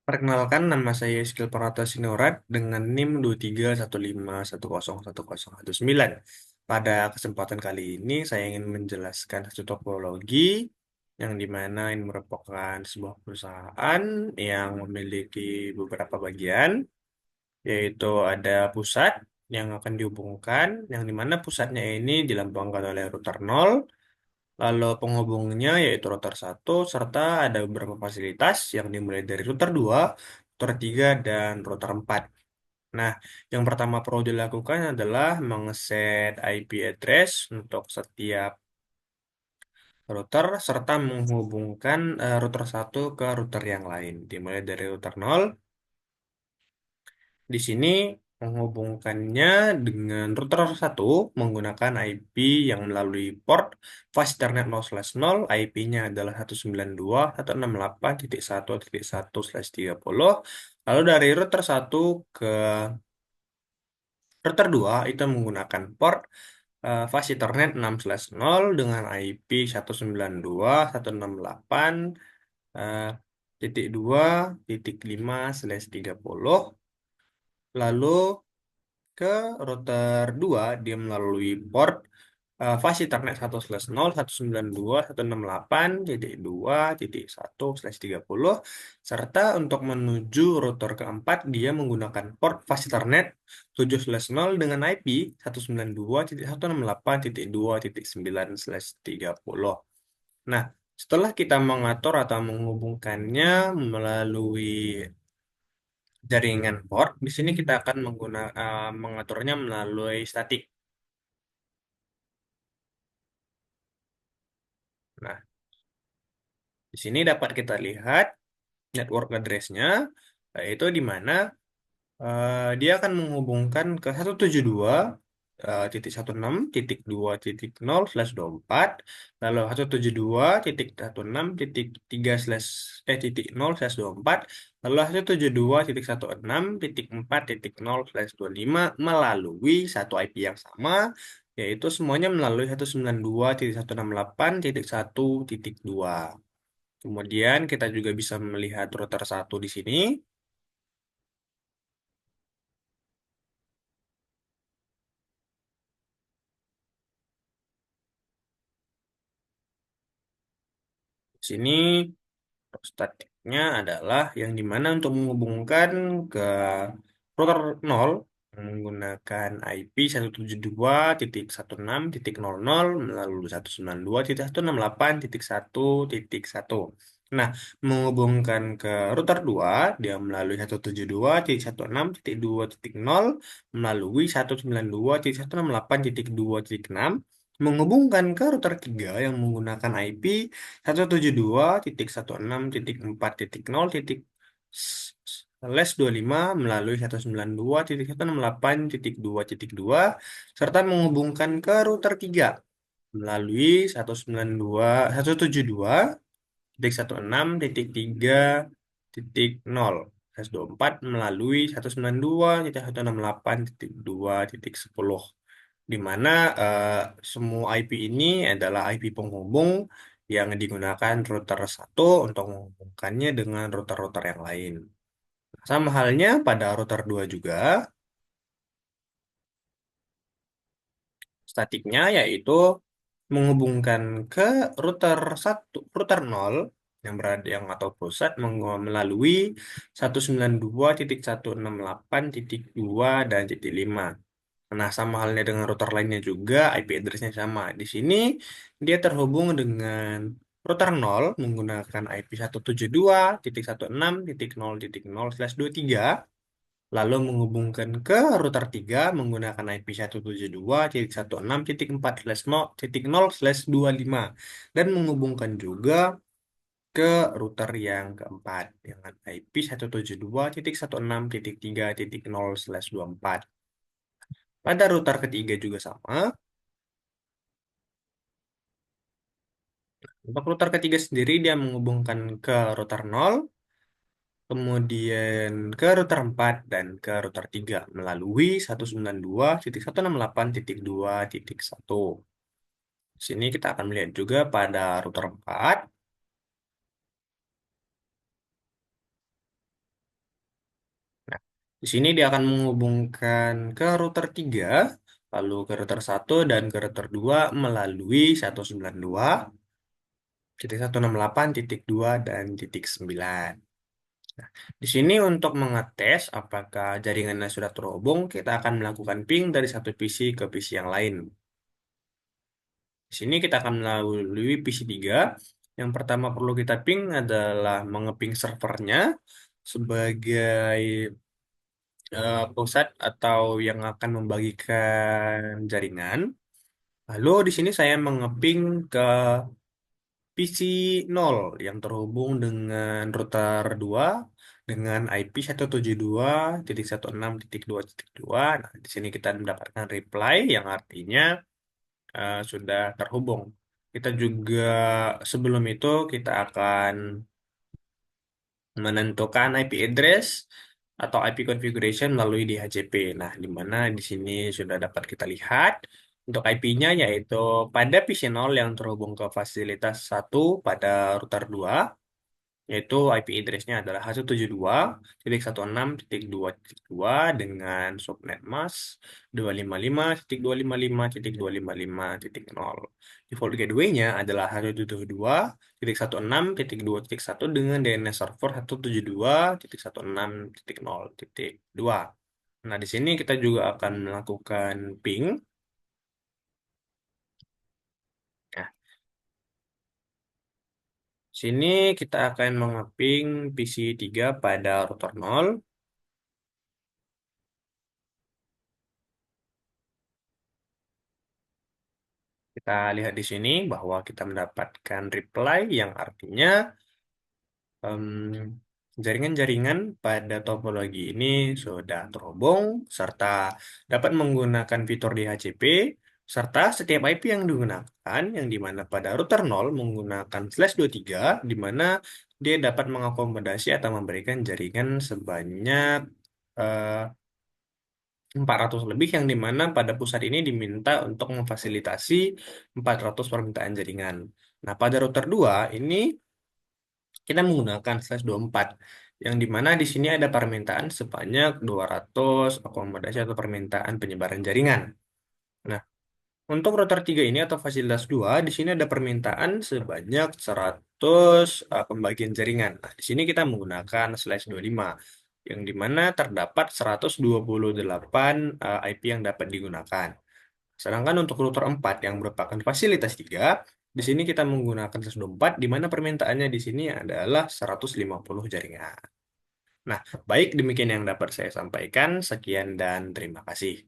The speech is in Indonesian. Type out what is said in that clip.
Perkenalkan, nama saya Iskil Pranata Sinurat dengan NIM 23151010119. Pada kesempatan kali ini, saya ingin menjelaskan satu topologi yang dimana ini merupakan sebuah perusahaan yang memiliki beberapa bagian, yaitu ada pusat yang akan dihubungkan, yang dimana pusatnya ini dilambangkan oleh router 0. Lalu penghubungnya yaitu router 1 serta ada beberapa fasilitas yang dimulai dari router 2, router 3, dan router 4. Nah, yang pertama perlu dilakukan adalah mengset IP address untuk setiap router serta menghubungkan router 1 ke router yang lain. Dimulai dari router 0. Di sini menghubungkannya dengan router 1 menggunakan IP yang melalui port fast Ethernet 0/0, IP-nya adalah 192.168.1.1/30. Lalu dari router 1 ke router 2 itu menggunakan port fast Ethernet 6/0 dengan IP 192.168 eh, titik 2.5/30. Lalu ke router 2 dia melalui port fast Ethernet 1/0, 192.168.2.1/30, serta untuk menuju router keempat dia menggunakan port fast Ethernet 7/0 dengan IP 192.168.2.9/30. Nah, setelah kita mengatur atau menghubungkannya melalui jaringan port, di sini kita akan mengaturnya melalui statik. Nah, di sini dapat kita lihat network address-nya, yaitu di mana dia akan menghubungkan ke 172.16.2.0/24, lalu 172.16.3/0/24, lalu 172.16.4.0/25 melalui satu IP yang sama, yaitu semuanya melalui 192.168.1.2. Kemudian kita juga bisa melihat router 1 di sini. Di sini statiknya adalah yang dimana untuk menghubungkan ke router 0 menggunakan IP 172.16.00 melalui 192.168.1.1. Nah, menghubungkan ke router 2 dia melalui 172.16.2.0 melalui 192.168.2.6, menghubungkan ke router 3 yang menggunakan IP 172.168.0.25 melalui 192.168.2.2 serta menghubungkan ke router 3 melalui 192.168.3.0 melalui 192.168.2.10, di mana semua IP ini adalah IP penghubung yang digunakan router 1 untuk menghubungkannya dengan router-router yang lain. Sama halnya pada router 2 juga, statiknya yaitu menghubungkan ke router 1, router 0 yang berada yang atau pusat melalui 192.168.2 dan titik 5. Nah, sama halnya dengan router lainnya juga, IP address-nya sama. Di sini dia terhubung dengan router 0 menggunakan IP 172.16.0.0/23, lalu menghubungkan ke router 3 menggunakan IP 172.16.4/0.0/25 dan menghubungkan juga ke router yang keempat dengan IP 172.16.3.0/24. Pada router ketiga juga sama. Untuk router ketiga sendiri dia menghubungkan ke router 0, kemudian ke router 4 dan ke router 3 melalui 192.168.2.1. Di sini kita akan melihat juga pada router 4. Di sini dia akan menghubungkan ke router 3, lalu ke router 1 dan ke router 2 melalui 192.168.2 dan titik 9. Di sini untuk mengetes apakah jaringannya sudah terhubung, kita akan melakukan ping dari satu PC ke PC yang lain. Di sini kita akan melalui PC 3. Yang pertama perlu kita ping adalah mengeping servernya sebagai pusat atau yang akan membagikan jaringan. Lalu di sini saya mengeping ke PC 0 yang terhubung dengan router 2 dengan IP 172.16.2.2. Nah, di sini kita mendapatkan reply yang artinya sudah terhubung. Kita juga sebelum itu kita akan menentukan IP address atau IP configuration melalui DHCP. Nah, di mana di sini sudah dapat kita lihat untuk IP-nya yaitu pada PC0 yang terhubung ke fasilitas 1 pada router 2, yaitu IP address-nya adalah 172.16.2.2 dengan subnet mask 255.255.255.0. Default gateway-nya adalah 172.16.2.1 dengan DNS server 172.16.0.2. Nah, di sini kita juga akan melakukan ping. Nah, sini kita akan mengeping PC3 pada router 0. Kita lihat di sini bahwa kita mendapatkan reply yang artinya jaringan-jaringan pada topologi ini sudah terhubung serta dapat menggunakan fitur DHCP serta setiap IP yang digunakan yang dimana pada router 0 menggunakan /23 di mana dia dapat mengakomodasi atau memberikan jaringan sebanyak eh, 400 lebih yang dimana pada pusat ini diminta untuk memfasilitasi 400 permintaan jaringan. Nah, pada router 2 ini kita menggunakan /24 yang dimana di sini ada permintaan sebanyak 200 akomodasi atau permintaan penyebaran jaringan. Nah, untuk router 3 ini atau fasilitas 2 di sini ada permintaan sebanyak 100 pembagian jaringan. Nah, di sini kita menggunakan /25 yang dimana terdapat 128 IP yang dapat digunakan. Sedangkan untuk router 4 yang merupakan fasilitas 3, di sini kita menggunakan 124 di mana permintaannya di sini adalah 150 jaringan. Nah, baik demikian yang dapat saya sampaikan. Sekian dan terima kasih.